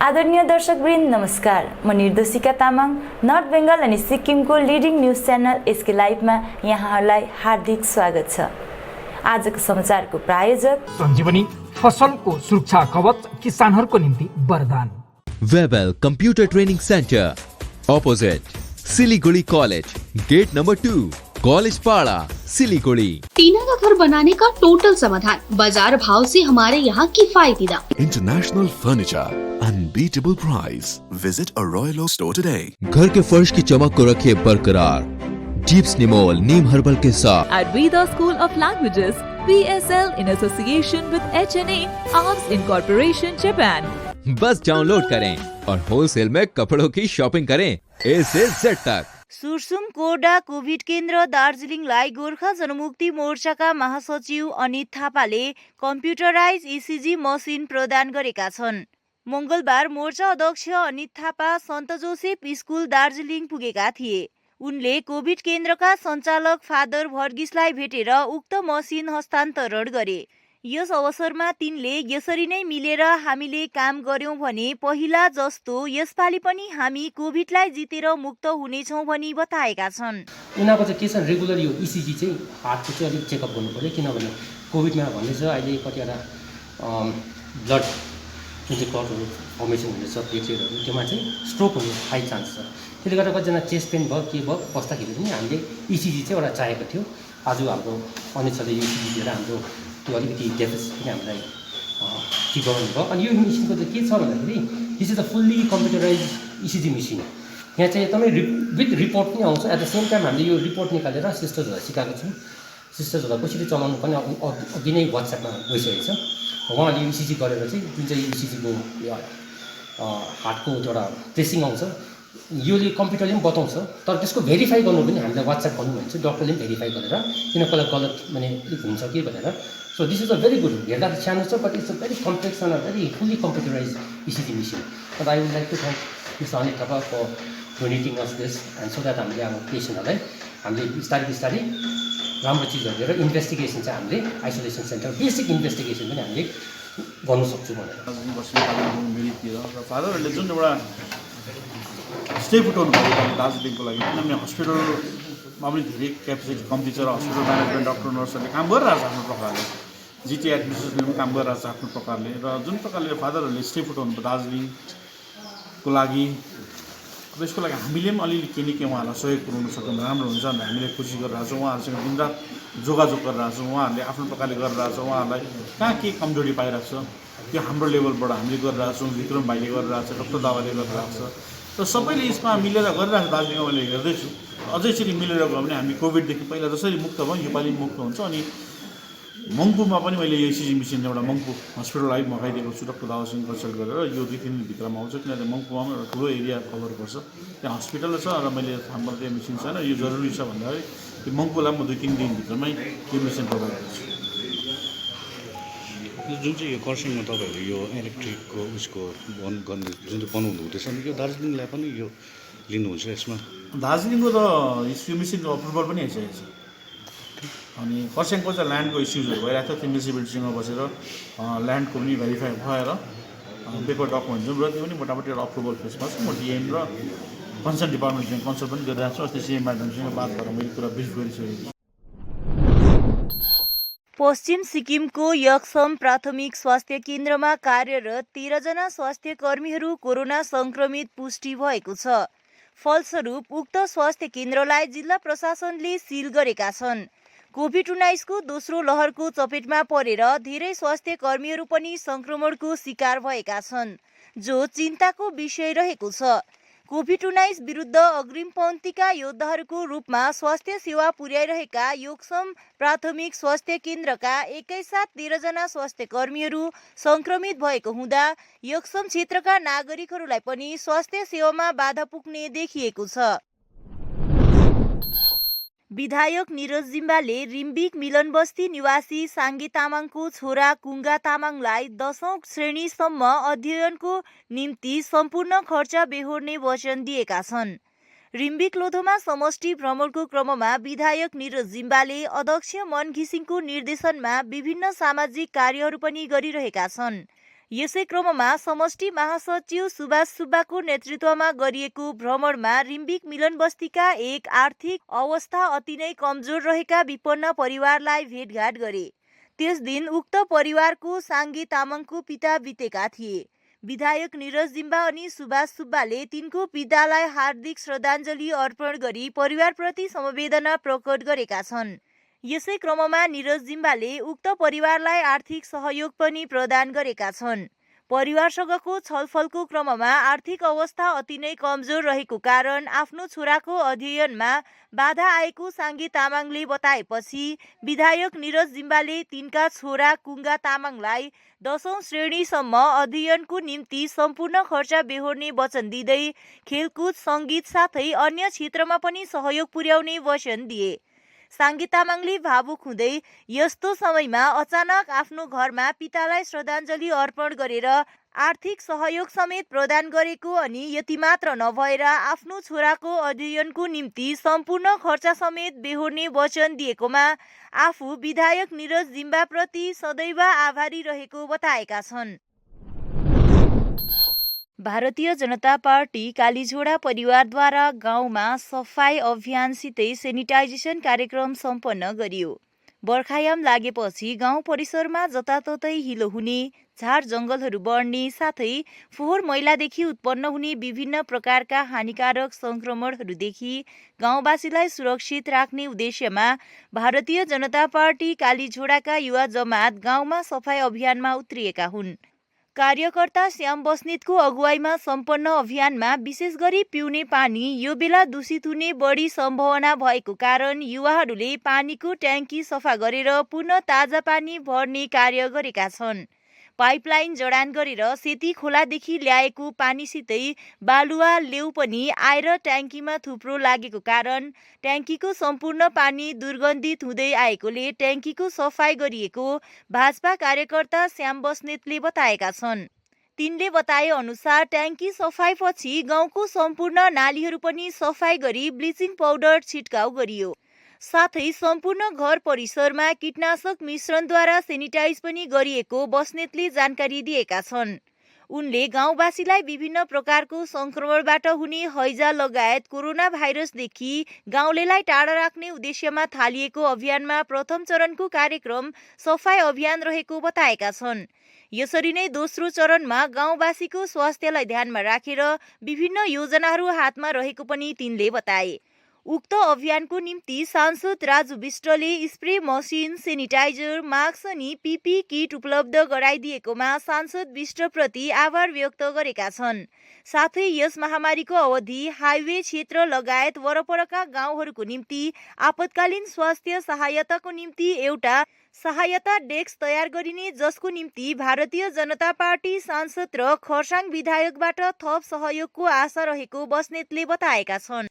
आदरणीय दर्शकवृन्द नमस्कार। म निर्देशिका तामाङ नर्थ बेङ्गल अनि सिक्किमको लिडिङ न्युज च्यानल एसके लाइभमा यहाँहरूलाई हार्दिक स्वागत छ। आजको समाचारको प्रायोजक सञ्जीवनी फसलको सुरक्षा कवच किसानहरूको निम्ति वरदान। Webel computer training centre opposite Siliguri college, gate number 2, college Para, Siliguri. टीना का घर बनाने का टोटल समाधान, बाजार भाव से हमारे यहाँ किफायती दाम। International furniture, unbeatable price. Visit a Royal Oak store today. घर के फर्श की चमक को रखिए बरकरार जीप्स निमोल नीम हर्बल के साथ। At Veda School of Languages, VSL in association with HNA, Arms Incorporation, Japan. Bus download करें और होलसेल में कपड़ों की शॉपिंग करें A से Z तक। सुरसुम कोर्डा कोभिड केन्द्र दार्जिलिङलाई गोर्खा जनमुक्ति मोर्चाका महासचिव अनित थापाले कम्प्युटराइज इसिजी मसिन प्रदान गरेका छन्। मंगलबार मोर्चा अध्यक्ष अनित थापा सन्त जोसेफ स्कुल दार्जिलिङ पुगेका थिए। उनले कोभिड केन्द्रका सञ्चालक फादर भर्गिसलाई भेटेर उक्त मसिन हस्तान्तरण गरे। यस अवसरमा तिनले यसरी नै मिलेर हामीले काम गर्यौं भने पहिला जस्तो यसपालि पनि हामी कोभिडलाई जितेर मुक्त हुनेछौं भनी बताएका छन्। उनीहरूको चाहिँ के छ रेगुलर यो इसिजी चाहिँ हार्टको चाहिँ अलिक चेकअप गर्नु पर्यो, किनभने कोभिडमा भन्ने छ अहिले कतिवटा ब्लड जुन चाहिँ क्लटहरू फर्मेसन हुनेछ प्लेटलेटहरू, त्योमा चाहिँ स्ट्रोक हुने हाई चान्स छ। त्यसले गर्दा कतिजना चेस्ट पेन भयो के भयो बस्दाखेरि पनि हामीले इसिजी चाहिँ एउटा चाहिएको थियो। आज हाम्रो अनित सरले यो इसिजी दिएर हाम्रो त्यो अलिकति डेफिसिट पनि हामीलाई ठिक गराउनु भयो। अनि यो मेसिनको चाहिँ के छ भन्दाखेरि this is a fully computerize ECG machine. यहाँ चाहिँ एकदमै विथ रिपोर्ट पनि आउँछ। एट द सेम टाइम हामीले यो रिपोर्ट निकालेर सिस्टर्सहरूलाई सिकाएको छौँ। सिस्टर्सहरूलाई कसरी चलाउनु पनि अघि नै वाट्सएपमा गइसकेको छ। उहाँले यो इसिजी गरेर चाहिँ जुन चाहिँ इसिजीको हार्टको एउटा प्रेसिङ आउँछ, योले कम्प्युटरले पनि बताउँछ, तर त्यसको भेरिफाई गर्नु पनि हामीलाई वाट्सएप गर्नु भन्छ, डक्टरले पनि भेरिफाई गरेर किन कसलाई गलत माने हुन्छ कि भनेर। So this is a very good, हेर्दा सानो छ but it's a very complex and very fully computerize ECG machine. But I would like to thank mister Anit Thapa for donating us this and so that हामीले अब पेसेन्टहरूलाई हामीले बिस्तारै बिस्तारै राम्रो चिजहरू दिएर इन्भेस्टिगेसन चाहिँ हामीले आइसोलेसन सेन्टर बेसिक इन्भेस्टिगेसन पनि हामीले गर्नु सक्छौँ भनेर। फादरहरूले जुन एउटा स्टेप उठाउनु पऱ्यो दार्जिलिङको लागि, किनभने हस्पिटलमा पनि धेरै क्यापेसिटी कम्ती छ र हस्पिटल म्यानेजमेन्ट डक्टर नर्सहरूले काम गरिरहेको छ आफ्नो प्रकारले, जिटी एडमिनिस्ट्रेसनले पनि काम गरिरहेको छ आफ्नो प्रकारले। र जुन प्रकारले फादरहरूले स्टेप उठाउनु भयो दार्जिलिङको लागि, अब यसको लागि हामीले पनि अलिअलि के न के उहाँहरूलाई सहयोग पुऱ्याउनु सक्यौँ भने राम्रो हुन्छ भनेर हामीले कोसिस गरिरहेको छौँ। उहाँहरूसँग दिनरात जोगाजोग गरिरहेको छौँ। उहाँहरूले आफ्नो प्रकारले गरिरहेको छ। उहाँहरूलाई कहाँ के कमजोरी पाइरहेको छ त्यो हाम्रो लेभलबाट हामीले गरिरहेको छौँ। विक्रम भाइले गरिरहेको छ, डक्टर दावाले गरिरहेको छ। र सबैले यसमा मिलेर गरिरहेको छ। दार्जिलिङमा मैले हेर्दैछु अझै यसरी मिलेर गयो भने हामी कोभिडदेखि पहिला जसरी मुक्त भयौँ योपालि मुक्त हुन्छ। अनि मङ्पुमा पनि मैले यो इसिजी मेसिन एउटा मङ्पु हस्पिटललाई मगाइदिएको छु डक्टर दावासँग कन्सल्ट गरेर। यो 2-3 दिनभित्रमा आउँछ, किनभने मङ्पुमा पनि एउटा ठुलो एरिया कभर गर्छ, त्यहाँ हस्पिटल छ र मैले हाम्रो त्यो मेसिन छैन। यो जरुरी छ भन्दाखेरि त्यो मङ्पुलाई म 2-3 दिनभित्रमै यो मेसिन प्रोभाइड गर्छु। जुन चाहिँ यो खरसाङमा तपाईँहरू यो इलेक्ट्रिकको उसको जुन चाहिँ बनाउनु हुँदैछ नि, यो दार्जिलिङलाई पनि यो लिनुहुन्छ यसमा? दार्जिलिङको त यो मेसिनको अप्रुभल पनि आइसकेको छ। अनि खरसाङको चाहिँ ल्यान्डको इस्युजहरू भइरहेको थियो, त्यो म्युनिसिपालिटीसँग बसेर ल्यान्डको पनि भेरिफाई भएर पेपर डकुमेन्ट जुन र त्यो पनि मोटामोटी एउटा अप्रुभल फेसमा छ। म डिएम र कन्सर्न डिपार्टमेन्टसँग कन्सल्ट पनि गरिरहेको छु। अस्ति सिएम म्याडमसँग बात गरेर मैले कुरा ब्रिफ गरिसकेको छु। पश्चिम सिक्किमको यक्सम प्राथमिक स्वास्थ्य केन्द्रमा कार्यरत 13 जना स्वास्थ्य कर्मीहरू कोरोना संक्रमित पुष्टि भएको छ। फलस्वरूप उक्त स्वास्थ्य केन्द्रलाई जिल्ला प्रशासनले सिल गरेका छन्। कोभिड-19 को दोस्रो लहरको चपेटमा परेर धेरै स्वास्थ्य कर्मीहरू पनि संक्रमणको शिकार भएका छन्, जो चिन्ताको विषय रहेको छ। कोभिड-19 विरुद्ध अग्रिम पङ्क्तिका योद्धाहरूको रूपमा स्वास्थ्य सेवा पुर्याइरहेका योक्सम प्राथमिक स्वास्थ्य केन्द्रका एकैसाथ 13 जना स्वास्थ्य कर्मीहरू संक्रमित भएको हुँदा योक्सम क्षेत्रका नागरिकहरूलाई पनि स्वास्थ्य सेवामा बाधा पुग्ने देखिएको छ। विधायक निरज जिम्बाले रिम्बिक मिलनबस्ती निवासी साङ्गे तामाङको छोरा कुङ्गा तामाङलाई 10औं श्रेणीसम्म अध्ययनको निम्ति सम्पूर्ण खर्च बेहोर्ने वचन दिएका छन्। रिम्बिक लोधोमा समष्टि भ्रमणको क्रममा विधायक निरज जिम्बाले अध्यक्ष मन घिसिङको निर्देशनमा विभिन्न सामाजिक कार्यहरू पनि गरिरहेका छन्। यसै क्रममा समष्टि महासचिव सुभाष सुब्बाको नेतृत्वमा गरिएको भ्रमणमा रिम्बिक मिलन बस्तीका एक आर्थिक अवस्था अति नै कमजोर रहेका विपन्न परिवारलाई भेटघाट गरे। त्यस दिन उक्त परिवारको साङ्गे तामाङको पिता बितेका थिए। विधायक निरज जिम्बा अनि सुभाष सुब्बाले तिनको पितालाई हार्दिक श्रद्धाञ्जली अर्पण गरी परिवारप्रति समवेदना प्रकट गरेका छन्। यसै क्रममा निरज जिम्बाले उक्त परिवारलाई आर्थिक सहयोग पनि प्रदान गरेका छन्। परिवारसँगको छलफलको क्रममा आर्थिक अवस्था अति नै कमजोर रहेको कारण आफ्नो छोराको अध्ययनमा बाधा आएको साङ्गे तामाङले बताएपछि विधायक निरज जिम्बाले तिनका छोरा कुङ्गा तामाङलाई 10औं श्रेणीसम्म अध्ययनको निम्ति सम्पूर्ण खर्च बेहोर्ने वचन दिँदै खेलकुद, सङ्गीत साथै अन्य क्षेत्रमा पनि सहयोग पुर्याउने वचन दिए। साङ्गे तामाङले भावुक हुँदै यस्तो समयमा अचानक आफ्नो घरमा पितालाई श्रद्धाञ्जली अर्पण गरेर आर्थिक सहयोग समेत प्रदान गरेको अनि यति मात्र नभएर आफ्नो छोराको अध्ययनको निम्ति सम्पूर्ण खर्च समेत बेहोर्ने वचन दिएकोमा आफू विधायक निरज जिम्बाप्रति सदैव आभारी रहेको बताएका छन्। भारतीय जनता पार्टी कालीझोडा परिवारद्वारा गाउँमा सफाई अभियानसितै सेनिटाइजेसन कार्यक्रम सम्पन्न गरियो। बर्खायाम लागेपछि गाउँ परिसरमा जताततै हिलो हुने, झार जङ्गलहरू बढ्ने साथै फोहोर मैलादेखि उत्पन्न हुने विभिन्न प्रकारका हानिकारक सङ्क्रमणहरूदेखि गाउँवासीलाई सुरक्षित राख्ने उद्देश्यमा भारतीय जनता पार्टी कालीझोडाका युवा जमात गाउँमा सफाई अभियानमा उत्रिएका हुन्। कार्यकर्ता श्याम बस्नेतको अगुवाईमा सम्पन्न अभियानमा विशेष गरी पिउने पानी यो बेला दूषित हुने बढी सम्भावना भएको कारण युवाहरूले पानीको ट्याङ्की सफा गरेर पुनः ताजा पानी भर्ने कार्य गरेका छन्। पाइपलाइन जडान गरेर सेती खोलादेखि ल्याएको पानीसितै बालुवा लेउ पनि आएर ट्याङ्कीमा थुप्रो लागेको कारण ट्याङ्कीको सम्पूर्ण पानी दुर्गन्धित हुँदै आएकोले ट्याङ्कीको सफाई गरिएको भाजपा कार्यकर्ता श्याम बस्नेतले बताएका छन्। तिनले बताए अनुसार ट्याङ्की सफाईपछि गाउँको सम्पूर्ण नालीहरू पनि सफाई गरी ब्लिचिङ पाउडर छिटकाउ गरियो। साथै सम्पूर्ण घर परिसरमा कीटनाशक मिश्रणद्वारा सेनिटाइज पनि गरिएको बस्नेतले जानकारी दिएका छन्। उनले गाउँवासीलाई विभिन्न प्रकारको संक्रमणबाट हुने हैजा लगायत कोरोना भाइरसदेखि गाउँलेलाई टाढा राख्ने उद्देश्यमा थालिएको अभियानमा प्रथम चरणको कार्यक्रम सफाई अभियान रहेको बताएका छन्। यसरी नै दोस्रो चरणमा गाउँवासीको स्वास्थ्यलाई ध्यानमा राखेर विभिन्न योजनाहरू हातमा रहेको पनि तिनले बताए। उक्त अभियानको निम्ति सांसद राजु विष्टले स्प्रे मसिन, सेनिटाइजर, मास्क अनि पिपी किट उपलब्ध गराइदिएकोमा सांसद विष्टप्रति आभार व्यक्त गरेका छन्। साथै यस महामारीको अवधि हाइवे क्षेत्र लगायत वरपरका गाउँहरूको निम्ति आपतकालीन स्वास्थ्य सहायताको निम्ति एउटा सहायता डेस्क तयार गरिने, जसको निम्ति भारतीय जनता पार्टी सांसद र खरसाङ विधायकबाट थप सहयोगको आशा रहेको बस्नेतले बताएका छन्।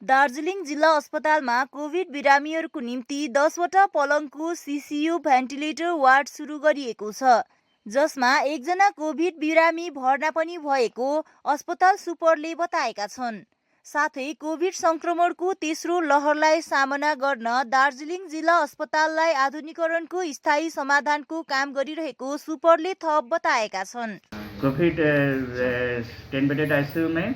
दार्जिलिङ जिल्ला अस्पतालमा कोभिड बिरामीहरूको निम्ति 10वटा पलङको सीसीयू भेन्टिलेटर वार्ड सुरु गरिएको छ, जसमा एकजना कोभिड बिरामी भर्ना पनि भएको अस्पताल सुपरले बताएका छन्। साथै कोभिड संक्रमणको तेस्रो लहरलाई सामना गर्न दार्जिलिङ जिल्ला अस्पताललाई आधुनिकीकरणको स्थायी समाधानको काम गरिरहेको सुपरले थप बताएका छन्। कोभिड 10 बेडेड आईसीयू में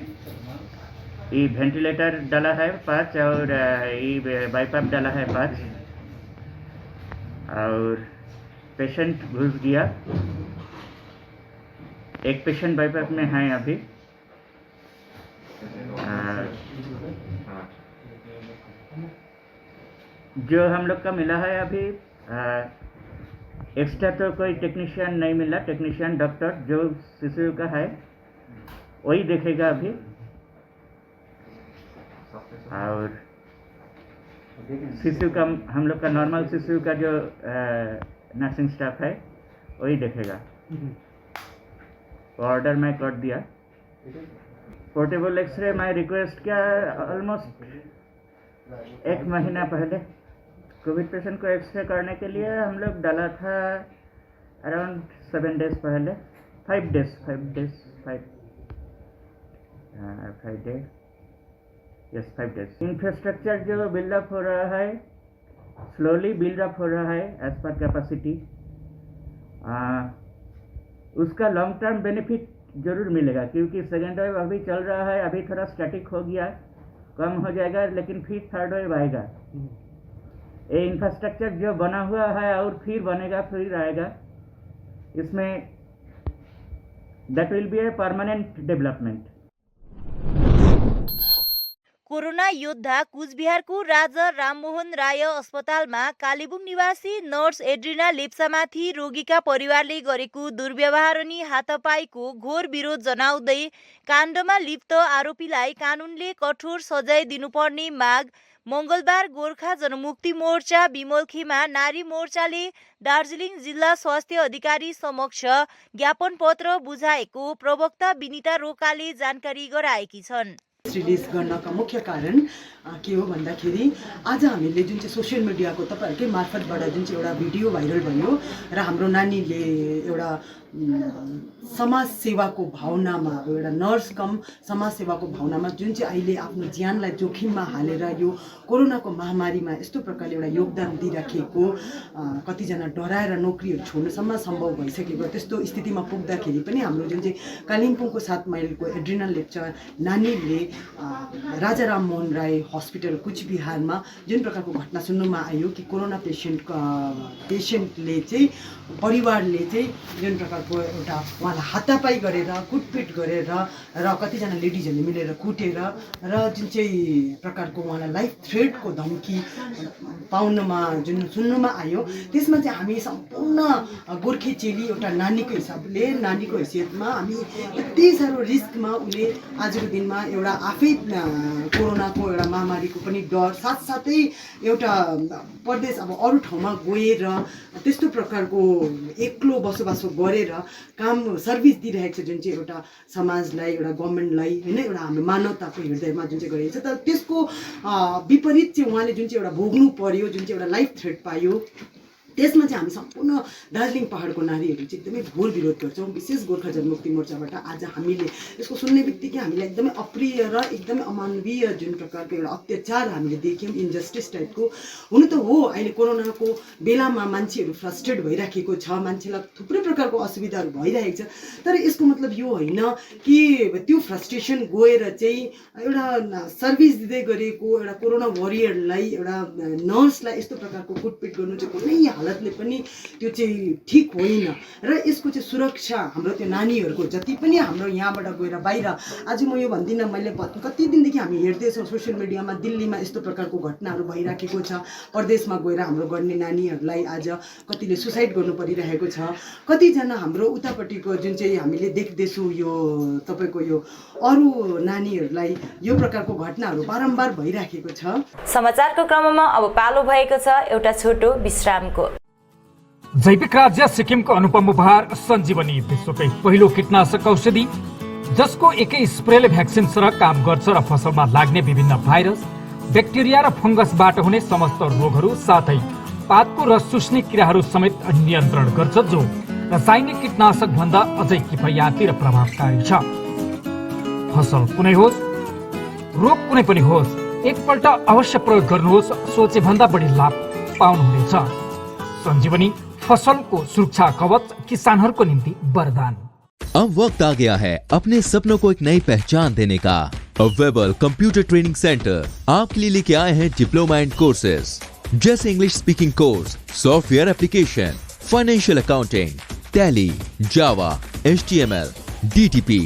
ये वेंटिलेटर डाला है 5 और ये बाईपाप डाला है 5 और पेशेंट घुस गया। एक पेशेंट बाईपाप में है अभी। जो हम लोग का मिला है अभी एक्स्ट्रा तो कोई टेक्नीशियन नहीं मिला। टेक्नीशियन डॉक्टर जो सीसीयू का है वही देखेगा अभी, और सीसीयू का हम लोग का नॉर्मल सीसीयू का जो नर्सिंग स्टाफ है वही देखेगा। ऑर्डर मैं कर दिया। पोर्टेबल एक्सरे मैं रिक्वेस्ट किया ऑलमोस्ट 1 महीना पहले। कोविड पेशेंट को एक्सरे करने के लिए हम लोग डाला था अराउंड 7 डेज पहले, 5 डेज। इंफ्रास्ट्रक्चर जो बिल्डअप हो रहा है, स्लोली बिल्डअप हो रहा है एज पर कैपेसिटी, उसका लॉन्ग टर्म बेनिफिट जरूर मिलेगा, क्योंकि सेकेंड वेव अभी चल रहा है, अभी थोड़ा स्टैटिक हो गया, कम हो जाएगा, लेकिन फिर थर्ड वेव आएगा। ये इंफ्रास्ट्रक्चर जो बना हुआ है और फिर बनेगा, फिर आएगा, इसमें that will be a permanent development. Corona योद्धा कुचबिहारको राजा राममोहन राय अस्पतालमा कालेबुङ निवासी नर्स एड्रिना लेप्चामाथि रोगीका परिवारले गरेको दुर्व्यवहार अनि हातापाईको घोर विरोध जनाउँदै काण्डमा लिप्त आरोपीलाई कानुनले कठोर सजाय दिनुपर्ने माग मंगलबार गोर्खा जनमुक्ति मोर्चा विमलखेमा नारी मोर्चाले दार्जिलिङ जिल्ला स्वास्थ्य अधिकारी समक्ष ज्ञापन पत्र बुझाएको प्रवक्ता विनिता रोकाले जानकारी गराएकी छन्। रिलिज गर्नका मुख्य कारण के हो भन्दाखेरि आज हामीले जुन चाहिँ सोसियल मिडियाको तपाईहरुकै मार्फतबाट जुन चाहिँ एउटा भिडियो भाइरल भयो र हाम्रो नानीले एउटा समाज सेवाको भावनामा एउटा नर्स कम समाज सेवाको भावनामा जुन चाहिँ अहिले आफ्नो ज्यानलाई जोखिममा हालेर यो कोरोनाको महामारीमा यस्तो प्रकारले एउटा योगदान दिइराखेको कतिजना डराएर नोकरीहरू छोड्नसम्म सम्भव भइसकेको त्यस्तो स्थितिमा पुग्दाखेरि पनि हाम्रो जुन चाहिँ कालिम्पोङको 7 माइलको एड्रिना लेप्चा नानीले राजा राममोहन राय हस्पिटल कुचबिहारमा जुन प्रकारको घटना सुन्नुमा आयो कि कोरोना पेशेन्टले चाहिँ परिवारले चाहिँ जुन प्रकारको एउटा उहाँलाई हातापाई गरेर कुटपिट गरेर र कतिजना लेडिजहरूले मिलेर कुटेर र जुन चाहिँ प्रकारको उहाँलाई लाइफ थ्रेटको धम्की पाउनमा जुन सुन्नुमा आयो त्यसमा चाहिँ हामी सम्पूर्ण गोर्खे चेली एउटा नानीको हिसाबले नानीको हैसियतमा हामी यति साह्रो रिस्कमा उले आजको दिनमा एउटा आफै कोरोनाको एउटा महामारीको पनि डर साथसाथै एउटा परदेश अब अरू ठाउँमा गएर त्यस्तो प्रकारको एक्लो बसोबासो गरेर काम सर्भिस दिइरहेको छ जुन चाहिँ एउटा समाजलाई एउटा गभर्नमेन्टलाई हैन एउटा हाम्रो मानवताको हृदयमा जुन चाहिँ गरिएको छ तर त्यसको विपरीत चाहिँ उहाँले जुन चाहिँ एउटा भोग्नु पर्यो जुन चाहिँ एउटा लाइफ थ्रेट पायो त्यसमा चाहिँ हामी सम्पूर्ण दार्जिलिङ पहाडको नारीहरू चाहिँ एकदमै घोर विरोध गर्छौँ। विशेष गोर्खा जनमुक्ति मोर्चाबाट आज हामीले यसको सुन्ने बित्तिकै हामीलाई एकदमै अप्रिय र एकदमै अमानवीय जुन प्रकारको एउटा अत्याचार हामीले देख्यौँ इन्जस्टिस टाइपको। हुनु त हो अहिले कोरोनाको बेलामा मान्छेहरू फ्रस्ट्रेट भइराखेको छ, मान्छेलाई थुप्रै प्रकारको असुविधाहरू भइरहेको छ, तर यसको मतलब यो होइन कि त्यो फ्रस्ट्रेसन गएर चाहिँ एउटा सर्भिस दिँदै गरेको एउटा कोरोना वरियरलाई एउटा नर्सलाई यस्तो प्रकारको कुटपिट गर्नु चाहिँ कुनै हालतले पनि त्यो चाहिँ ठिक होइन र यसको चाहिँ सुरक्षा हाम्रो त्यो नानीहरूको जति पनि हाम्रो यहाँबाट गएर बाहिर आज म यो भन्दिनँ मैले कति दिनदेखि हामी हेर्दैछौँ सोसियल मिडियामा दिल्लीमा यस्तो प्रकारको घटनाहरू भइराखेको छ, परदेशमा गएर हाम्रो गर्ने नानीहरूलाई आज कतिले सुसाइड गर्नु परिरहेको छ, कतिजना हाम्रो उतापट्टिको जुन चाहिँ हामीले देख्दैछौँ यो तपाईँको यो अरू नानीहरूलाई यो प्रकारको घटनाहरू बारम्बार भइराखेको छ। समाचारको क्रममा अब पालो भएको छ एउटा छोटो विश्रामको। जैविक राज्य सिक्किमको अनुपम उपहार सञ्जीवनी विश्वकै पहिलो कीटनाशक औषधि जसको एकै स्प्रेले भ्याक्सिन सरह काम गर्छ र फसलमा लाग्ने विभिन्न भाइरस ब्याक्टेरिया र फंगसबाट हुने समस्त रोगहरू साथै पातको रस चुस्ने किराहरू समेत नियन्त्रण गर्छ, जो रासायनिक कीटनाशक भन्दा अझै किफायती र प्रभावकारी छ। फसल कुनै होस् रोग कुनै पनि होस् एकपल्ट अवश्य प्रयोग गर्नुहोस्, सोचे भन्दा बढी लाभ पाउनुहुनेछ। सञ्जीवनी फसलको सुरक्षा कवच किसानहरूको निम्ति वरदान। अब वक्त आ गया है अपने सपनों को एक नई पहचान देने का। वेबल कंप्यूटर ट्रेनिंग सेंटर आपके लिए लेके आए हैं डिप्लोमा एंड कोर्सेज जैसे English speaking course, software application, financial accounting, Tally, Java, HTML, DTP,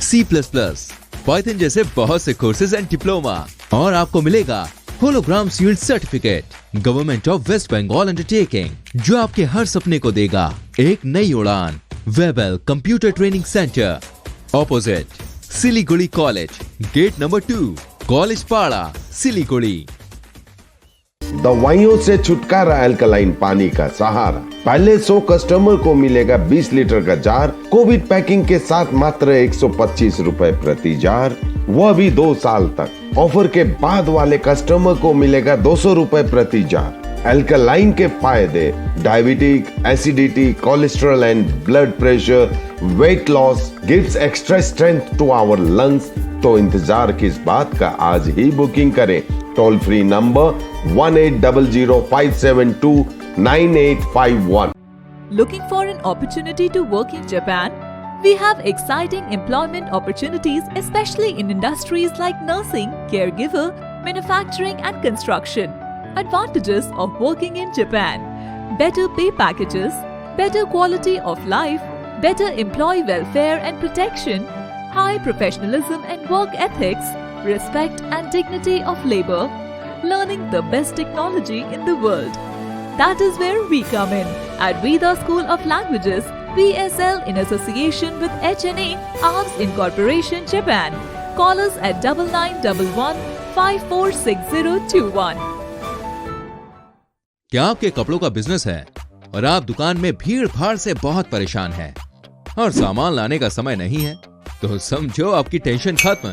C++, Python जैसे बहुत से कोर्सेज एंड डिप्लोमा। और आपको मिलेगा hologram sealed certificate government of West Bengal undertaking, जो आपके हर सपने को देगा एक नई उड़ान। Webel computer training centre opposite Siliguri college, gate number 2, college Para, Siliguri. दवाइयों से छुटकारा, अल्कलाइन पानी का सहारा। पहले 100 कस्टमर को मिलेगा 20 लीटर का जार, कोविड पैकिंग के साथ मात्र 125 रुपए प्रति जार, वह भी 2 साल तक। ऑफर के बाद वाले कस्टमर को मिलेगा 200 रुपए प्रति जार। अल्कलाइन के फायदे diabetic, acidity, cholesterol and blood pressure, weight loss, gives extra strength to our lungs. तो इंतजार किस बात का, आज ही बुकिंग करें। Toll free number 1800 572 9851। Looking for an opportunity to work in Japan? We have exciting employment opportunities, especially in industries like nursing, caregiver, manufacturing and construction. Advantages of working in Japan: better pay packages, better quality of life, better employee welfare and protection, high professionalism and work ethics, respect and dignity of labor, learning the best technology in the world. That is where we come in at Veda School of Languages, VSL, in association with HNA, Arms Incorporation, Japan. Call us at 9911 546021. क्या आपके कपड़ों का business है और आप दुकान में भीड़ भाड़ से बहुत परेशान हैं और सामान लाने का समय नहीं है? तो समझो आपकी टेंशन खत्म।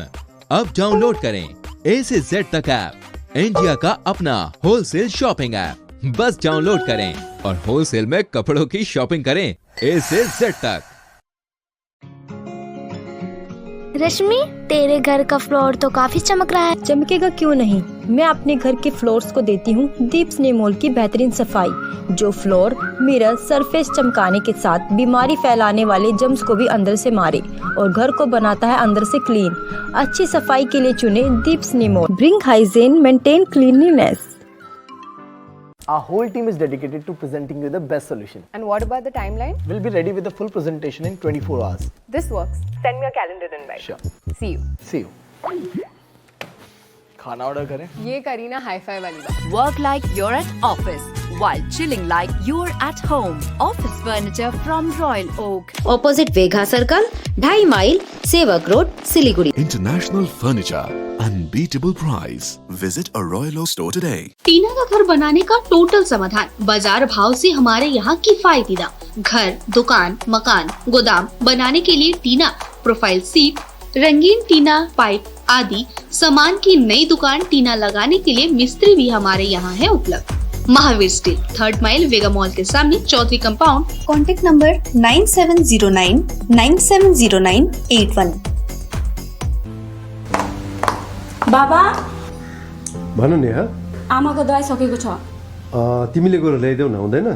अब डाउनलोड करें A से Z तक ऐप, इंडिया का अपना होलसेल शॉपिंग ऐप। बस डाउनलोड करें और होलसेल में कपड़ों की शॉपिंग करें A से Z तक। रश्मि, तेरे घर का फ्लोर तो काफी चमक रहा है। चमकेगा क्यों नहीं, मैं अपने घर के फ्लोर्स को देती हूँ दीप स्नेमोल की बेहतरीन सफाई, जो फ्लोर मिरर सरफेस चमकाने के साथ बीमारी फैलाने वाले जर्म्स को भी अंदर से मारे और घर को बनाता है अंदर से क्लीन। अच्छी सफाई के लिए चुने दीप स्नेमोल। Bring hygiene, maintain cleanliness. Our whole team is dedicated to presenting you the best solution. And what about the timeline? We'll be ready with the full presentation in 24 hours. This works. Send me a calendar invite. Sure. See you. See you. खाना order करें? ये curry ना hi-fi वाली बात। Work like you're at office while chilling like you're at home. Office furniture from Royal Oak. Opposite Vega Circle, 2.5 mile, Sevak Road, Siliguri. International furniture, unbeatable price. Visit a Royal Oak store today. टीना का घर बनाने का total समाधान बाजार भाव से हमारे यहाँ किफायती दाम। घर, दुकान, मकान, गोदाम बनाने के लिए टीना, प्रोफाइल सीट, रंगीन टीना, पाइप आदि सामान की नई दुकान टीना लगाने के लिए मिस्त्री भी हमारे यहाँ है उपलब्ध। महावीर स्टील, 3rd माइल, वेगा मॉल के सामने, चौधरी कंपाउंड। Contact number 9709970981। बाबा भन नेहा, आमाको दबाई सकेको छ। तिमीले गएर ल्याइदेऊ न, हुँदैन?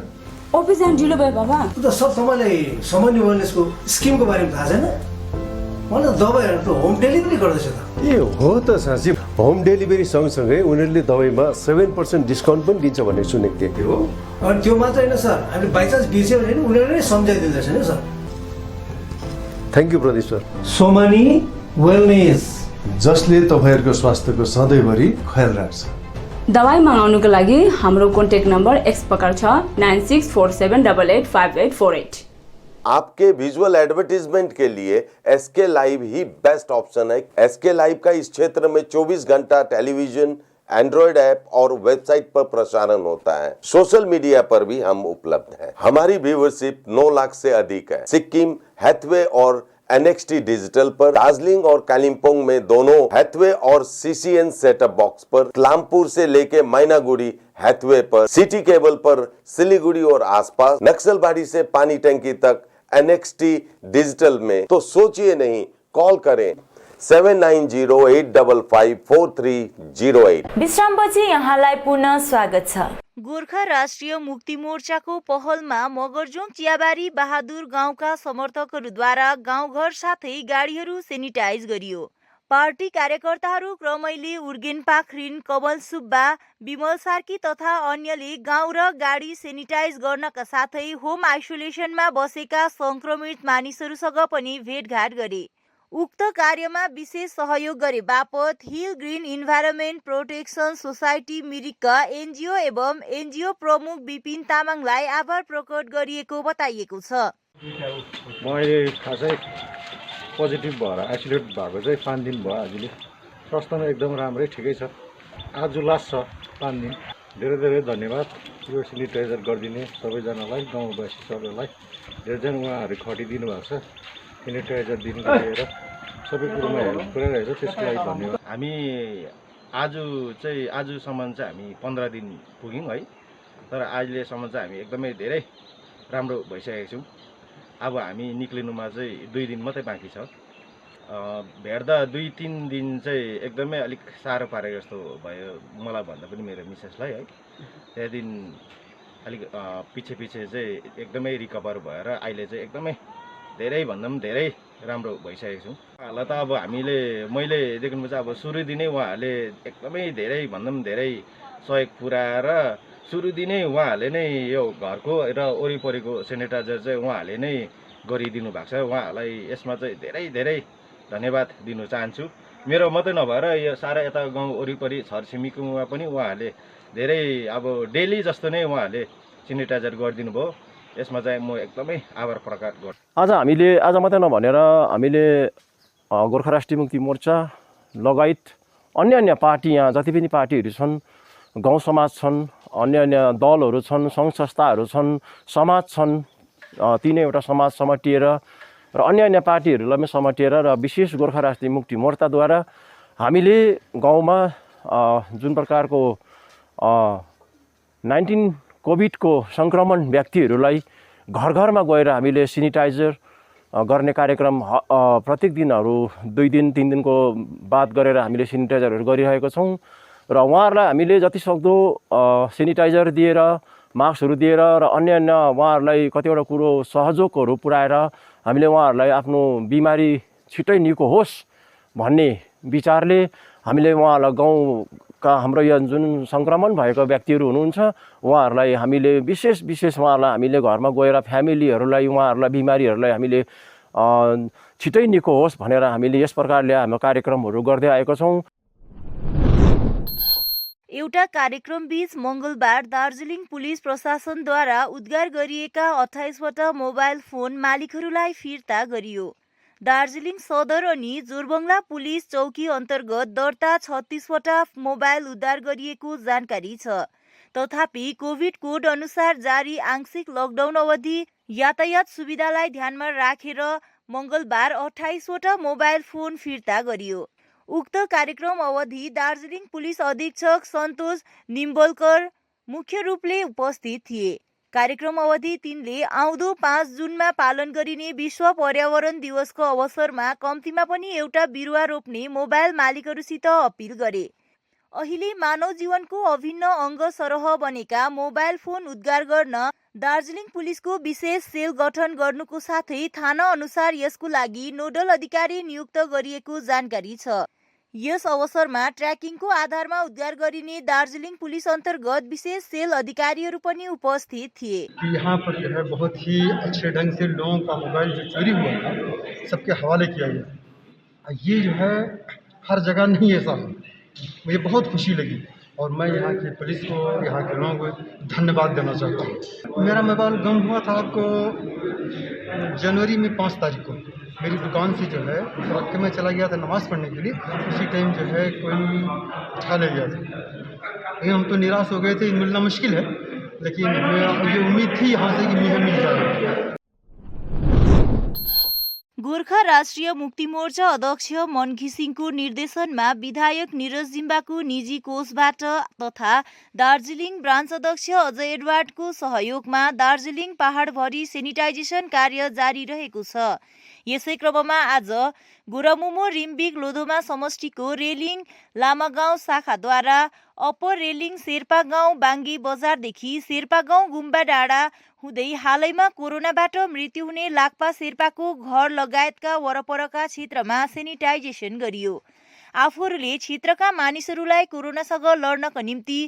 अफिस जान ढिलो भयो बाबा। त सब तपाईँलाई सामान्य वेलनेसको स्किमको बारेमा थाहा छैन? मलाई दबाईहरू त होम डेलिभरी गर्दैछ त। ए हो त साँच्ची, होम डेलिभरी सँगसँगै उनीहरूले दबाईमा 7% डिस्काउन्ट पनि दिन्छ भन्ने सुनेको थिएँ। हो, अनि त्यो मात्र होइन सर, हामीले बाइचान्स बिर्स्यो भने उनीहरूले नै सम्झाइदिँदैछ नि sir. Thank you Pradeep sir. Somani wellness, जसले तपाईँहरूको स्वास्थ्यको सधैँभरि ख्याल राख्छ। दबाई मगाउनुको लागि हाम्रो कन्ट्याक्ट नम्बर एक्स प्रकार छ 9647885848। आपके विजुअल एडवर्टीजमेंट के लिए एसके लाइव ही बेस्ट ऑप्शन है। एसके लाइव का इस क्षेत्र में 24 घंटा टेलीविजन, एंड्रॉइड ऐप और वेबसाइट पर प्रसारण होता है। सोशल मीडिया पर भी हम उपलब्ध हैं। हमारी व्यूवरशिप 9 लाख से अधिक है। सिक्किम, हैथवे और NXT डिजिटल पर, दार्जिलिंग और कालिम्पोंग में दोनों हैथवे और CCN सेटअप बॉक्स पर, क्लामपुर से लेके मैनागुड़ी हैथवे पर, सिटी केबल पर सिलीगुड़ी और आसपास, नक्सलबाड़ी से पानी टंकी तक NXT डिजिटल में। तो सोचिए नहीं, कॉल करें 7908554308। विश्रामपछि यहाँलाई पुनः स्वागत छ। गोर्खा राष्ट्रिय मुक्ति मोर्चाको पहलमा मगरजोङ चियाबारी बहादुर गाउँका समर्थकहरूद्वारा गाउँघर साथै गाडीहरू सेनिटाइज गरियो। पार्टी कार्यकर्ताहरू क्रमैले उर्गेन पाखरिन, कमल सुब्बा, विमल सार्की तथा अन्यले गाउँ र गाडी सेनिटाइज गर्नका साथै होम आइसोलेसनमा बसेका संक्रमित मानिसहरूसँग पनि भेटघाट गरे। उक्त कार्यमा विशेष सहयोग गरे बापत hill green environment protection society मिरिकका एनजिओ एवं एनजिओ प्रमुख विपिन तामाङलाई आभार प्रकट गरिएको बताइएको छ। मैले खासै पोजिटिभ भएर आइसोलेट भएको चाहिँ 5 दिन भयो। आजले स्वास्थ्यमा एकदम राम्रै ठिकै छ। आज लास्ट छ 5 दिन। धेरै धेरै धन्यवाद यो सेनिटाइजर गरिदिने सबैजनालाई, गाउँवासी सबैलाई। धेरैजना उहाँहरू खटिदिनु भएको छ सेनिटाइजर दिनु लिएर सबै कुरोमा हेल्प गरिरहेको छ, त्यसको लागि धन्यवाद। हामी आजसम्म चाहिँ हामी 15 दिन पुग्यौँ है, तर अहिलेसम्म चाहिँ हामी एकदमै धेरै राम्रो भइसकेको छौँ। अब हामी निक्लिनुमा चाहिँ 2 दिन मात्रै बाँकी छ। भेट्दा 2-3 दिन चाहिँ एकदमै अलिक साह्रो पारेको जस्तो भयो मलाई भन्दा पनि मेरो मिसेसलाई है। त्यहाँदेखि अलिक पछि चाहिँ एकदमै रिकभर भएर अहिले चाहिँ एकदमै धेरैभन्दा पनि धेरै राम्रो भइसकेको छु। उहाँहरूलाई त अब मैले देख्नु चाहिँ अब सुरुदेखि नै उहाँहरूले एकदमै धेरैभन्दा पनि धेरै सहयोग पुऱ्याएर सुरुदेखि नै उहाँहरूले नै यो घरको र वरिपरिको सेनिटाइजर चाहिँ उहाँहरूले नै गरिदिनु भएको छ। उहाँहरूलाई यसमा चाहिँ धेरै धेरै धन्यवाद दिनु चाहन्छु। मेरो मात्रै नभएर यो सारा यता गाउँ वरिपरि छरछिमेकीमा पनि उहाँहरूले धेरै अब डेली जस्तो नै उहाँहरूले सेनिटाइजर गरिदिनु भयो। यसमा चाहिँ म एकदमै आभार प्रकट गर्छु। आज मात्रै नभनेर हामीले गोर्खा राष्ट्रिय मुक्ति मोर्चा लगायत अन्य पार्टी, यहाँ जति पनि पार्टीहरू छन्, गाउँ समाज छन्, अन्य दलहरू छन्, सङ्घ संस्थाहरू छन्, समाज छन्, तीनैवटा समाज समेटिएर र अन्य पार्टीहरूलाई पनि समेटिएर र विशेष गोर्खा राष्ट्रिय मुक्ति मोर्चाद्वारा हामीले गाउँमा जुन प्रकारको 19 कोभिडको सङ्क्रमण व्यक्तिहरूलाई घर घरमा गएर हामीले सेनिटाइजर गर्ने कार्यक्रम प्रत्येक दिनहरू 2 दिन 3 दिनको बाद गरेर हामीले सेनिटाइजरहरू गरिरहेको छौँ र उहाँहरूलाई हामीले जतिसक्दो सेनिटाइजर दिएर, मास्कहरू दिएर र अन्य उहाँहरूलाई कतिवटा कुरो सहयोगहरू पुऱ्याएर हामीले उहाँहरूलाई आफ्नो बिमारी छिट्टै निको होस् भन्ने विचारले हामीले उहाँहरूलाई गाउँका हाम्रो यो जुन सङ्क्रमण भएको व्यक्तिहरू हुनुहुन्छ उहाँहरूलाई हामीले विशेष उहाँहरूलाई हामीले घरमा गएर फ्यामिलीहरूलाई, उहाँहरूलाई बिमारीहरूलाई हामीले छिट्टै निको होस् भनेर हामीले यस प्रकारले हाम्रो कार्यक्रमहरू गर्दै आएको छौँ। एउटा कार्यक्रम बीच मङ्गलबार दार्जिलिङ पुलिस प्रशासनद्वारा उद्धार गरिएका 28 वटा मोबाइल फोन मालिकहरूलाई फिर्ता गरियो। दार्जिलिङ सदर अनि जोरबङ्गला पुलिस चौकी अन्तर्गत दर्ता 36 वटा मोबाइल उद्धार गरिएको जानकारी छ। तथापि कोभिड कोड अनुसार जारी आंशिक लकडाउन अवधि यातायात सुविधालाई ध्यानमा राखेर मङ्गलबार 28 वटा मोबाइल फोन फिर्ता गरियो। उक्त कार्यक्रम अवधि दार्जिलिङ पुलिस अधीक्षक सन्तोष निम्बलकर मुख्य रूपले उपस्थित थिए। कार्यक्रम अवधि तिनले आउँदो 5 जुनमा पालन गरिने विश्व पर्यावरण दिवसको अवसरमा कम्तीमा पनि एउटा बिरुवा रोप्ने मोबाइल मालिकहरूसित अपिल गरे। अहिले मानव जीवनको अभिन्न अङ्ग सरह बनेका मोबाइल फोन उद्धार गर्न दार्जिलिङ पुलिसको विशेष सेल गठन गर्नुको साथै थाना अनुसार यसको लागि नोडल अधिकारी नियुक्त गरिएको जानकारी छ। यस अवसरमा ट्र्याकिङको आधारमा उद्धार गरिने दार्जिलिङ पुलिस अन्तर्गत विशेष सेल अधिकारीहरू पनि उपस्थित थिए। यहाँ पर जो है बहुत ही अच्छे ढंग से लोगों का मोबाइल जो चोरी हुआ था सबके हवाले किया गया। ये जो है हर जगह नहीं ऐसा है, मुझे बहुत खुशी लगी और मैं यहाँ की पुलिस को, यहाँ के लोगों को धन्यवाद देना चाहता हूँ। मेरा मोबाइल गुम हुआ था आपको जनवरी में 5 तारीख को। मेरी दुकान से जो है रात में चला गया था नमाज़ पढ़ने के लिए, उसी टाइम जो है कोई उठा ले गया था। हम तो निराश हो गए थे, मिलना मुश्किल है, लेकिन ये उम्मीद थी यहाँ से कि मुझे मिल जाएगा। गोर्खा राष्ट्रिय मुक्ति मोर्चा अध्यक्ष मन घिसिङको निर्देशनमा विधायक निरज जिम्बाको निजी कोषबाट तथा दार्जिलिङ ब्रान्च अध्यक्ष अजय एडवर्डको सहयोगमा दार्जिलिङ पहाडभरि सेनिटाइजेसन कार्य जारी रहेको छ। यसै क्रममा आज गोरामुमो रिम्बिक लोधोमा समष्टिको रेलिङ लामागाउँ शाखाद्वारा अप्पर रेलिङ शेर्पा गाउँ बाङ्गी बजारदेखि शेर्पा गाउँ गुम्बा डाँडा हुँदै हालैमा कोरोनाबाट मृत्यु हुने लाक्पा शेर्पाको घर लगायतका वरपरका क्षेत्रमा सेनिटाइजेसन गरियो। आफूहरूले क्षेत्रका मानिसहरूलाई कोरोनासँग लड्नको निम्ति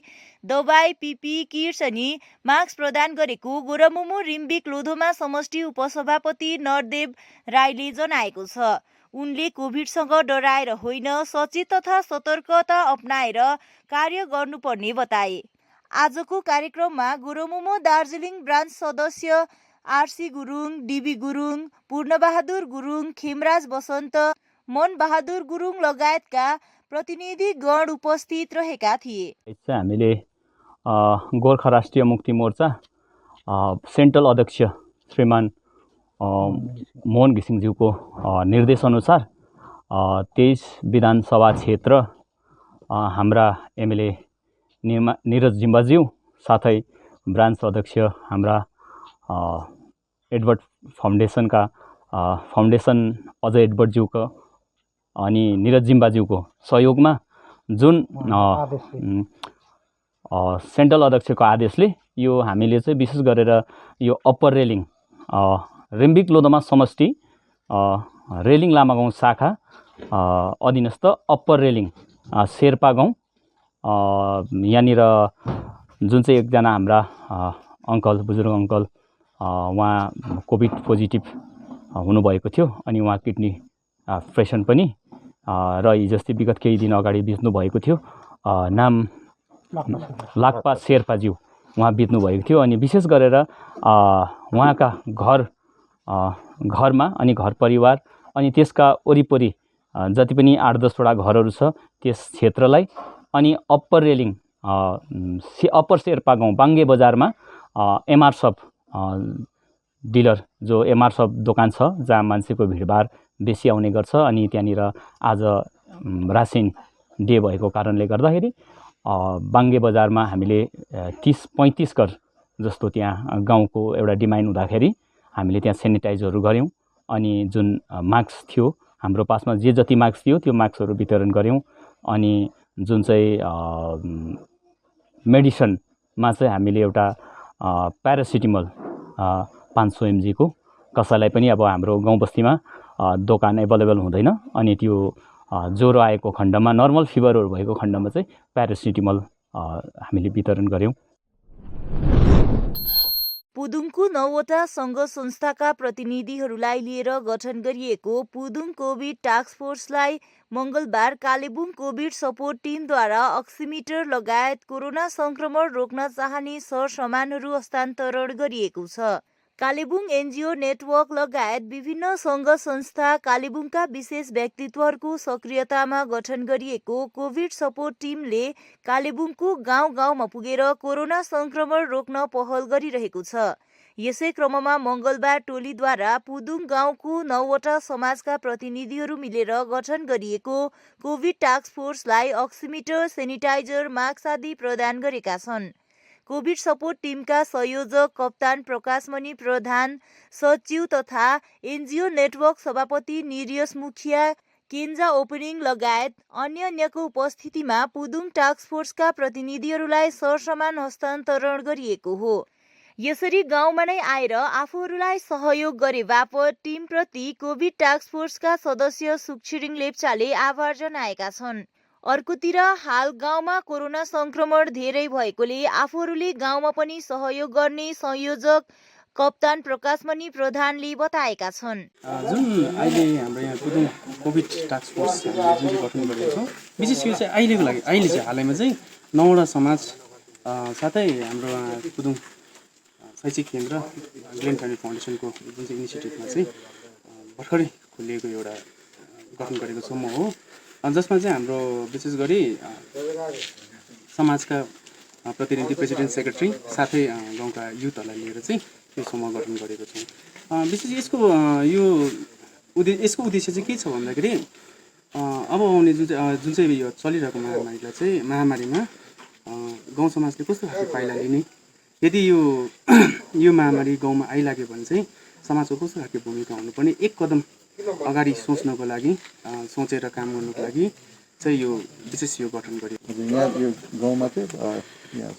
दबाई, पिपी किट्स अनि मास्क प्रदान गरेको गोरामुमो रिम्बिक लोधोमा समष्टि उपसभापति नरदेव राईले जनाएको छ। उनले कोभिडसँग डराएर होइन, सचेत तथा सतर्कता अपनाएर कार्य गर्नुपर्ने बताए। आजको कार्यक्रममा गोरामुमो दार्जिलिङ ब्रान्च सदस्य आरसी गुरुङ, डीबी गुरुङ, पूर्णबहादुर गुरुङ, खेमराज बसन्त, मन बहादुर गुरुङ लगायतका प्रतिनिधिगण उपस्थित रहेका थिए। हामीले गोर्खा राष्ट्रिय मुक्ति मोर्चा सेन्ट्रल अध्यक्ष श्रीमान मोहन घिसिङज्यूको निर्देशअनुसार 23 विधानसभा क्षेत्र हाम्रा एमएलए निरज जिम्बाज्यू साथै ब्रान्च अध्यक्ष हाम्रा एडवर्ड फाउन्डेसनका फाउन्डेसन अजय एडवर्डज्यूको अनि निरज जिम्बाज्यूको सहयोगमा जुन सेन्ट्रल अध्यक्षको आदेशले यो हामीले चाहिँ विशेष गरेर यो अप्पर रेलिङ रिम्बिक लोधोमा समष्टि रेलिङ लामागाउँ शाखा अधीनस्थ अप्पर रेलिङ शेर्पा गाउँ यहाँनिर जुन चाहिँ एकजना हाम्रा अङ्कल बुजुर्ग अङ्कल उहाँ कोभिड पोजिटिभ हुनुभएको थियो अनि उहाँ किडनी पेसेन्ट पनि र हिजोस्ति विगत केही दिन अगाडि बित्नु भएको थियो। नाम लाक्पा शेर्पाज्यू उहाँ बित्नु भएको थियो अनि विशेष गरेर उहाँका घरमा अनि घर परिवार अनि त्यसका वरिपरि जति पनि 8-10वटा घरहरू छ त्यस क्षेत्रलाई अनि अप्पर रेलिङ अप्पर शेर्पा गाउँ बाङ्गे बजारमा एमआर सप डिलर जो एमआर सप दोकान छ जहाँ मान्छेको भिडभाड बेसी आउने गर्छ अनि त्यहाँनिर आज रासिन डे भएको कारणले गर्दाखेरि बाङ्गे बजारमा हामीले 30-35 घर जस्तो त्यहाँ गाउँको एउटा डिमान्ड हुँदाखेरि हामीले त्यहाँ सेनिटाइजरहरू गऱ्यौँ अनि जुन मास्क थियो हाम्रो पासमा जे जति मास्क थियो त्यो मास्कहरू वितरण गऱ्यौँ अनि जुन चाहिँ मेडिसनमा चाहिँ हामीले एउटा प्यारासिटामोल 500 mg को कसैलाई पनि अब हाम्रो गाउँ बस्तीमा दोकान एभाइलेबल हुँदैन अनि त्यो ज्वरो आएको खण्डमा नर्मल फिभरहरू भएको खण्डमा चाहिँ प्यारासिटामोल हामीले वितरण गऱ्यौँ। पुदुङको 9वटा सङ्घ संस्थाका प्रतिनिधिहरूलाई लिएर गठन गरिएको पुदुङ कोभिड टास्क फोर्सलाई मङ्गलबार कालेबुङ कोभिड सपोर्ट टिमद्वारा अक्सिमिटर लगायत कोरोना संक्रमण रोक्न चाहने सरसामानहरू हस्तान्तरण गरिएको छ। कालेबुङ एनजिओ नेटवर्क लगायत विभिन्न सङ्घ संस्था कालेबुङका विशेष व्यक्तित्वहरूको सक्रियतामा गठन गरिएको कोभिड सपोर्ट टिमले कालेबुङको गाउँ गाउँमा पुगेर कोरोना संक्रमण रोक्न पहल गरिरहेको छ। यसै क्रममा मङ्गलबार टोलीद्वारा पुदुङ गाउँको 9वटा समाजका प्रतिनिधिहरू मिलेर गठन गरिएको कोभिड टास्क फोर्सलाई अक्सिमिटर, सेनिटाइजर, मास्क आदि प्रदान गरेका छन्। कोभिड सपोर्ट टिमका संयोजक कप्तान प्रकाशमणि प्रधान, सचिव तथा एनजिओ नेटवर्क सभापति निरियस मुखिया, केन्जा ओपनिङ लगायत अन्यको उपस्थितिमा पुदुङ टास्क फोर्सका प्रतिनिधिहरूलाई सरसामान हस्तान्तरण गरिएको हो। यसरी गाउँमा नै आएर आफूहरूलाई सहयोग गरे बापत टिमप्रति कोभिड टास्क फोर्सका सदस्य सुखछिरिङ लेप्चाले आभार जनाएका छन्। अर्कोतिर हाल गाउँमा कोरोना संक्रमण धेरै भएकोले आफूहरूले गाउँमा पनि सहयोग गर्ने संयोजक कप्तान प्रकाशमणि प्रधानले बताएका छन्। जुन अहिले हाम्रो यहाँ पुदुङ कोभिड टास्क फोर्स जुन गठन गरेको छौँ विशेष यो चाहिँ अहिलेको लागि अहिले चाहिँ हालैमा चाहिँ 9वटा समाज साथै हाम्रो पुदुङ शैक्षिक केन्द्र ग्लेन फ्यामिली फाउन्डेसनको जुन चाहिँ इनिसिएटिभमा चाहिँ भर्खरै खोलिएको एउटा गठन गरेको छौँ म हो जसमा चाहिँ हाम्रो विशेष गरी समाजका प्रतिनिधि, प्रेसिडेन्ट, सेक्रेटरी साथै गाउँका युथहरूलाई लिएर चाहिँ यो समूह गठन गरेको छौँ। विशेष यसको उद्देश्य चाहिँ के छ भन्दाखेरि अब आउने जुन चाहिँ यो चलिरहेको महामारीमा गाउँ समाजले कस्तो खालको पाइला लिने, यदि यो महामारी गाउँमा आइलाग्यो भने चाहिँ समाजको कस्तो खालको भूमिका हुनुपर्ने एक कदम अगाडि सोच्नको लागि सोचेर काम गर्नको लागि चाहिँ यो विशेष यो गठन गरियो। यहाँ यो गाउँमा चाहिँ यहाँ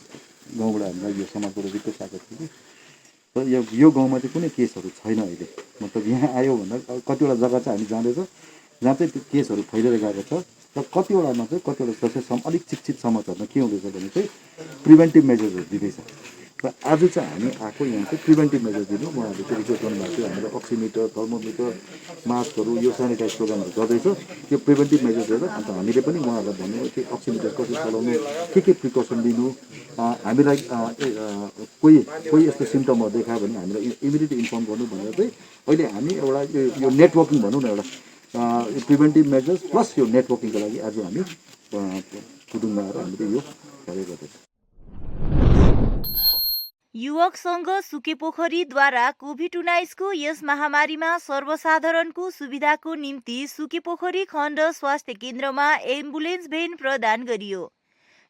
गाउँबाट हामीलाई यो समाजबाट रिक्वेस्ट आएको थियो कि तर यो गाउँमा चाहिँ कुनै केसहरू छैन अहिले। मतलब यहाँ आयो भन्दा कतिवटा जग्गा चाहिँ हामी जाँदैछ जहाँ चाहिँ त्यो केसहरू फैलिएर गएको छ र कतिवटामा चाहिँ कतिवटा जस्तै अलिक शिक्षित समाजहरूमा के हुँदैछ भने चाहिँ प्रिभेन्टिभ मेजर्सहरू दिँदैछ र आज चाहिँ हामी आएको यहाँ चाहिँ प्रिभेन्टिभ मेजर्स दिनु उहाँहरूले चाहिँ रिक्वेस्ट गर्नुभएको थियो। हामीले अक्सिमिटर, थर्मोमिटर, मास्कहरू यो सेनिटाइज प्रोग्रामहरू गर्दैछ त्यो प्रिभेन्टिभ मेजर्स हेरेर अन्त हामीले पनि उहाँहरूलाई भन्नु त्यो अक्सिमिटर कसरी चलाउनु, के प्रिकसन लिनु, हामीलाई कोही यस्तो सिम्टमहरू देखायो भने हामीलाई इमिडिएटली इन्फर्म गर्नु भनेर चाहिँ अहिले हामी एउटा यो नेटवर्किङ भनौँ न एउटा प्रिभेन्टिभ मेजर्स प्लस यो नेटवर्किङको लागि आज हामी पुदुङमा आएर हामीले यो कार्य गर्दैछौँ। युवक सङ्घ सुकेपोखरीद्वारा कोभिड-19 को यस महामारीमा सर्वसाधारणको सुविधाको निम्ति सुकेपोखरी खण्ड स्वास्थ्य केन्द्रमा एम्बुलेन्स भ्यान प्रदान गरियो।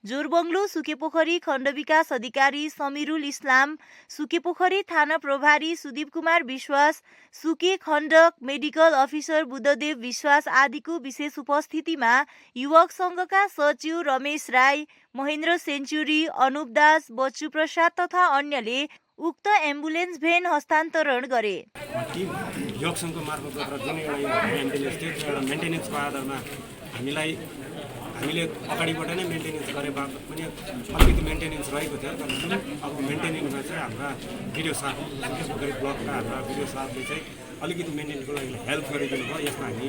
जोरबङ्गलो सुकेपोखरी खण्ड विकास अधिकारी समिरुल इस्लाम, सुकेपोखरी थाना प्रभारी सुदीप कुमार विश्वास, सुके खण्ड मेडिकल अफिसर बुद्धदेव विश्वास आदिको विशेष उपस्थितिमा युवक सङ्घका सचिव रमेश राई, महेन्द्र सेन्चुरी, अनुप दास, बच्चु प्रसाद तथा अन्यले उक्त एम्बुलेन्स भ्यान हस्तान्तरण गरे। युवक सङ्घको मार्फतबाट जुन एउटा एम्बुलेन्स थियो त्यो एउटा मेन्टेनेन्सको आधारमा हामीले अगाडिबाट नै मेन्टेनेन्स गरे बापत पनि अलिकति मेन्टेनेन्स रहेको थियो। तर जुन अब मेन्टेनेन्समा चाहिँ हाम्रा भिडियो साहब सुकेपोखरी ब्लकका हाम्रा भिडियो साहबले चाहिँ अलिकति मेन्टेनेन्सको लागि हेल्प गरिदिनु भयो। यसमा हामी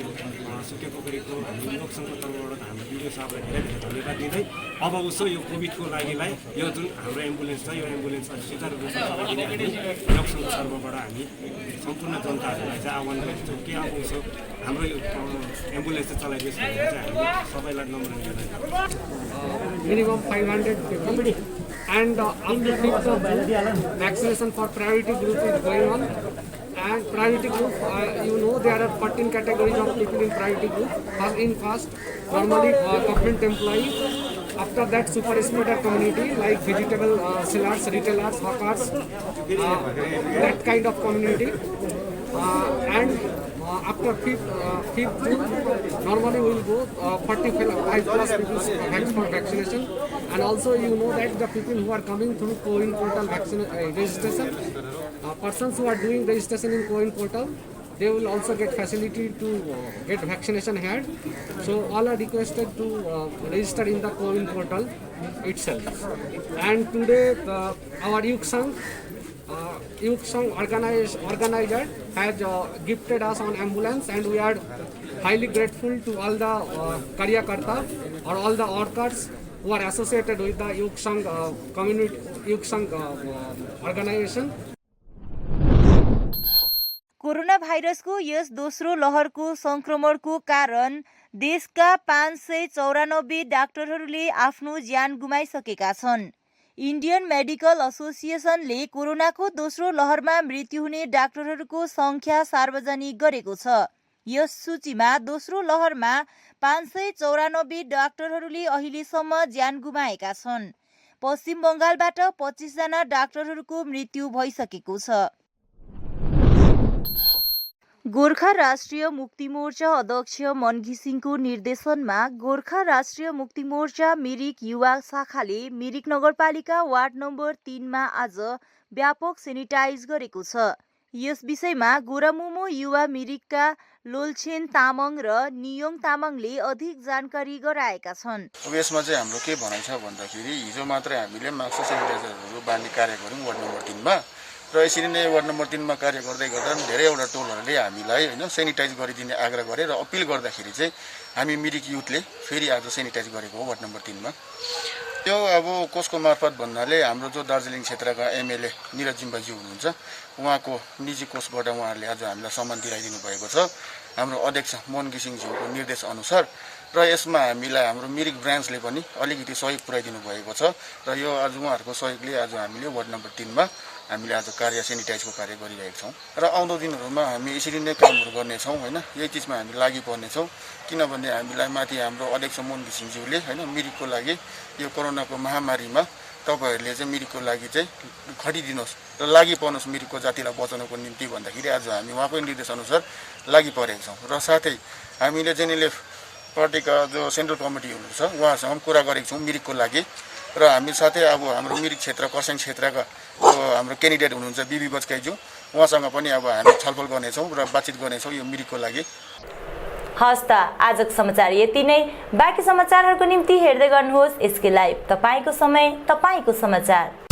सुकेपोखरीको हामी युवक सङ्घको तर्फबाट हाम्रो भिडियो साहबलाई धेरै धेरै धन्यवाद दिँदै अब उसो यो कोभिडको लागिलाई यो जुन हाम्रो एम्बुलेन्स छ यो एम्बुलेन्स सुचारू रूपमा चलाइदिने हामी युवक सङ्घको तर्फबाट हामी सम्पूर्ण जनताहरूलाई चाहिँ आह्वान गर्छौँ कि अब उसो हाम्रो यो एम्बुलेन्स चाहिँ चलाइदियोस् भनेर चाहिँ हामी सबैलाई नम्र निवेदन गर्छौँ। Minimum 500 people and up to 5th of June, vaccination for priority group is going on. And priority group, you know, there are 14 categories of people in priority group. First, normally government employees. After that, super spreader community like vegetable sellers, retailers, hawkers, that kind of community. And after 5th June, normally we will go 45 plus people for vaccination. And also you know that the people who are coming through CoWIN portal registration, persons who are doing registration in CoWIN portal, they will also get facility to get vaccination here. So all are requested to register in the CoWIN portal itself. And today our Youth Sangh organizer has gifted us an ambulance, and we are highly grateful to all the Karyakarta or all the workers who are associated with the Youth Sangh community, Youth Sangh organization. Corona भाइरसको यस दोस्रो लहरको संक्रमणको कारण देशका 594 डाक्टरहरूले आफ्नो ज्यान गुमाइसकेका छन्। इन्डियन मेडिकल एसोसिएसनले कोरोनाको दोस्रो लहरमा मृत्यु हुने डाक्टरहरूको संख्या सार्वजनिक गरेको छ। यस सूचीमा दोस्रो लहरमा 594 डाक्टरहरूले अहिलेसम्म ज्यान गुमाएका छन्। पश्चिम बंगालबाट 25 जना डाक्टरहरूको मृत्यु भइसकेको छ। गोर्खा राष्ट्रिय मुक्ति मोर्चा अध्यक्ष मन घिसिङको निर्देशनमा गोर्खा राष्ट्रिय मुक्ति मोर्चा मिरिक युवा शाखाले मिरिक नगरपालिका वार्ड नम्बर 3 मा आज व्यापक सेनिटाइज गरेको छ। यस विषयमा गोरामुमो युवा मिरिकका लोलछेन तामाङ र नियोङ तामाङले अधिक जानकारी गराएका छन्। अब यसमा चाहिँ हाम्रो के भनाइ छ भन्दाखेरि हिजो मात्रै हामीले मास्क सेनिटाइजरहरू बाँड्ने कार्य गर्यौं वार्ड नम्बर 3 मा, र यसरी नै वार्ड नम्बर 3 मा कार्य गर्दै गर्दा धेरैवटा टोलहरूले हामीलाई हैन सेनिटाइज गरिदिने आग्रह गरे र अपिल गर्दाखेरि चाहिँ हामी मिरिक युथले फेरि आज सेनिटाइज गरेको हो वार्ड नम्बर 3 मा। त्यो अब कसको मार्फत भन्नाले हाम्रो जो दार्जिलिङ क्षेत्रका एमएलए निरज जिम्बाजी हुनुहुन्छ, उहाँको निजी कोषबाट उहाँहरूले आज हामीलाई सम्मान दिलाइदिनु भएको छ हाम्रो अध्यक्ष मोहन घिसिङज्यूको निर्देश अनुसार। र यसमा हामीलाई हाम्रो मिरिक ब्रान्चले पनि अलिकति सहयोग पुर्याइदिनु भएको छ र यो आज उहाँहरूको सहयोगले आज हामीले वार्ड नम्बर 3 मा हामीले आज कार्य सेनिटाइजको कार्य गरिरहेका छौं र आउँदो दिनहरुमा हामी यसरी नै कामहरु गर्ने छौं हैन। यही चीजमा हामी लागि पर्ने छौं, किनभने हामीलाई माथि हाम्रो अध्यक्ष मोहन घिसिङज्यूले हैन मिरिकको लागि यो कोरोनाको महामारीमा तपाईहरुले चाहिँ मिरिकको लागि चाहिँ खटिदिनुस् र लागि पर्नुस् मिरिकको जातिलाई बचाउनको निम्ति भन्दाखेरि आज हामी उहाँको निर्देश अनुसार लागि परेका छौं। र साथै हामीले जेनेलेफ पार्टीका जो सेन्ट्रल कमिटी हुनुहुन्छ उहाँसँग कुरा गरेका छौं मिरिकको लागि, र हामी साथै अब हाम्रो मिरिक क्षेत्र खरसाङ क्षेत्रका हाम्रो क्यान्डिडेट हुनुहुन्छ बिबी बजकाईज्यू, उहाँसँग पनि अब हामी छलफल गर्नेछौं र बातचित गर्नेछौं यो मिरिकको लागि। हस्त आजको समाचार यति नै। बाँकी समाचारहरूको निम्ति हेर्दै गर्नुहोस् एसके लाइभ, तपाईको समय तपाईको समाचार।